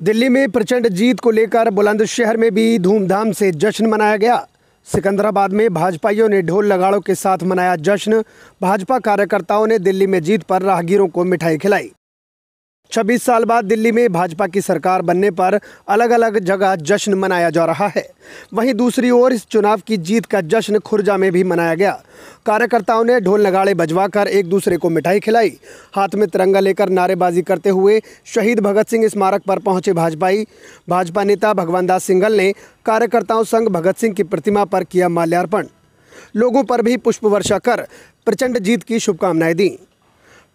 दिल्ली में प्रचंड जीत को लेकर बुलंदशहर में भी धूमधाम से जश्न मनाया गया। सिकंदराबाद में भाजपाइयों ने ढोल नगाड़ों के साथ मनाया जश्न। भाजपा कार्यकर्ताओं ने दिल्ली में जीत पर राहगीरों को मिठाई खिलाई। 26 साल बाद दिल्ली में भाजपा की सरकार बनने पर अलग अलग जगह जश्न मनाया जा रहा है। वहीं दूसरी ओर इस चुनाव की जीत का जश्न खुर्जा में भी मनाया गया। कार्यकर्ताओं ने ढोल नगाड़े बजवाकर एक दूसरे को मिठाई खिलाई। हाथ में तिरंगा लेकर नारेबाजी करते हुए शहीद भगत सिंह स्मारक पर पहुंचे भाजपा नेता भगवान दास सिंघल ने कार्यकर्ताओं संग भगत सिंह की प्रतिमा पर किया माल्यार्पण। लोगों पर भी पुष्प वर्षा कर प्रचंड जीत की शुभकामनाएं दी।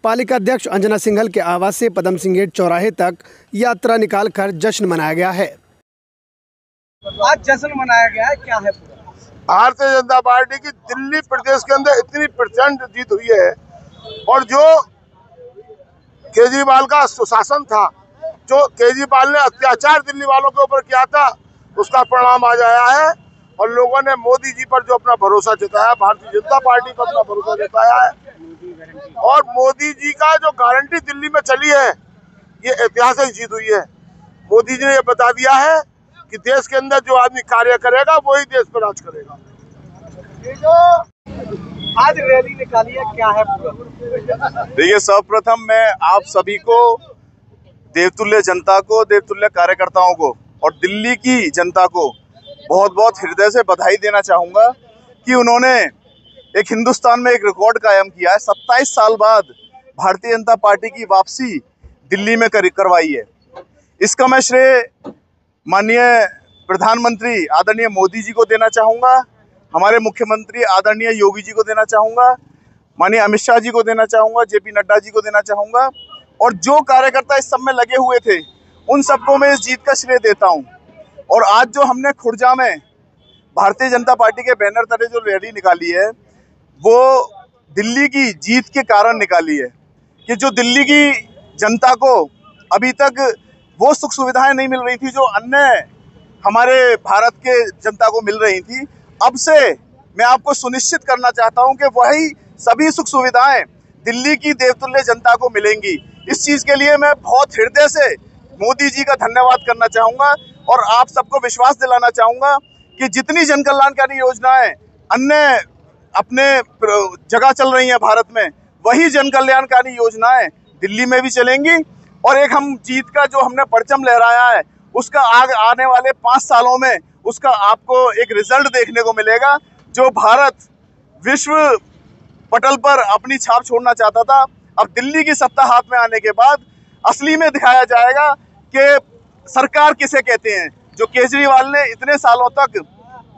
पालिका अध्यक्ष अंजना सिंघल के आवास से पदम सिंह गेट चौराहे तक यात्रा निकालकर जश्न मनाया गया है। आज जश्न मनाया गया है, क्या है? भारतीय जनता पार्टी की दिल्ली प्रदेश के अंदर इतनी प्रचंड जीत हुई है और जो केजरीवाल का सुशासन था, जो केजरीवाल ने अत्याचार दिल्ली वालों के ऊपर किया था, उसका परिणाम आज आया है और लोगों ने मोदी जी पर जो अपना भरोसा जताया, भारतीय जनता पार्टी पर अपना भरोसा जताया है और मोदी जी का जो गारंटी दिल्ली में चली है, ये ऐतिहासिक जीत हुई है। मोदी जी ने ये बता दिया है कि देश के अंदर जो आदमी कार्य करेगा वही देश पर राज करेगा। ये जो आज रैली निकाली है, क्या है? देखिए, सर्वप्रथम मैं आप सभी को, देवतुल्य जनता को, देवतुल्य कार्यकर्ताओं को और दिल्ली की जनता को बहुत बहुत हृदय से बधाई देना चाहूँगा कि उन्होंने एक हिंदुस्तान में एक रिकॉर्ड कायम किया है। 27 साल बाद भारतीय जनता पार्टी की वापसी दिल्ली में करवाई है। इसका मैं श्रेय माननीय प्रधानमंत्री आदरणीय मोदी जी को देना चाहूँगा, हमारे मुख्यमंत्री आदरणीय योगी जी को देना चाहूँगा, माननीय अमित शाह जी को देना चाहूँगा, जेपी नड्डा जी को देना चाहूँगा और जो कार्यकर्ता इस सब में लगे हुए थे उन सबको मैं इस जीत का श्रेय देता हूँ। और आज जो हमने खुर्जा में भारतीय जनता पार्टी के बैनर तले जो रैली निकाली है, वो दिल्ली की जीत के कारण निकाली है कि जो दिल्ली की जनता को अभी तक वो सुख सुविधाएं नहीं मिल रही थी जो अन्य हमारे भारत के जनता को मिल रही थी, अब से मैं आपको सुनिश्चित करना चाहता हूं कि वही सभी सुख सुविधाएं दिल्ली की देवतुल्य जनता को मिलेंगी। इस चीज़ के लिए मैं बहुत हृदय से मोदी जी का धन्यवाद करना चाहूँगा और आप सबको विश्वास दिलाना चाहूँगा कि जितनी जन कल्याणकारी योजनाएं अन्य अपने जगह चल रही हैं भारत में, वही जन कल्याणकारी योजनाएं दिल्ली में भी चलेंगी और एक हम जीत का जो हमने परचम लहराया है उसका आने वाले 5 सालों में उसका आपको एक रिजल्ट देखने को मिलेगा। जो भारत विश्व पटल पर अपनी छाप छोड़ना चाहता था, अब दिल्ली की सत्ता हाथ में आने के बाद असली में दिखाया जाएगा कि सरकार किसे कहते हैं। जो केजरीवाल ने इतने सालों तक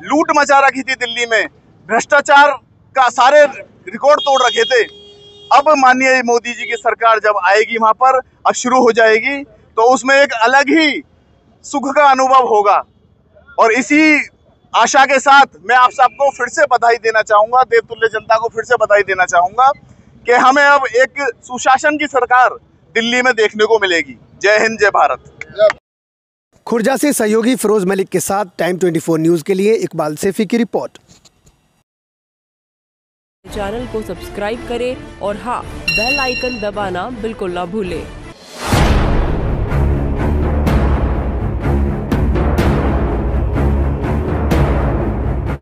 लूट मचा रखी थी दिल्ली में, भ्रष्टाचार का सारे रिकॉर्ड तोड़ रखे थे, अब माननीय मोदी जी की सरकार जब आएगी वहां पर, अब शुरू हो जाएगी, तो उसमें एक अलग ही सुख का अनुभव होगा। और इसी आशा के साथ मैं आप सबको फिर से बधाई देना चाहूँगा, देवतुल्य जनता को फिर से बधाई देना चाहूँगा कि हमें अब एक सुशासन की सरकार दिल्ली में देखने को मिलेगी। जय हिंद, जय भारत। खुर्जा से सहयोगी फिरोज मलिक के साथ टाइम 24 न्यूज़ के लिए इकबाल सेफी की रिपोर्ट। चैनल को सब्सक्राइब करें और हाँ, बेल आइकन दबाना बिल्कुल ना भूलें।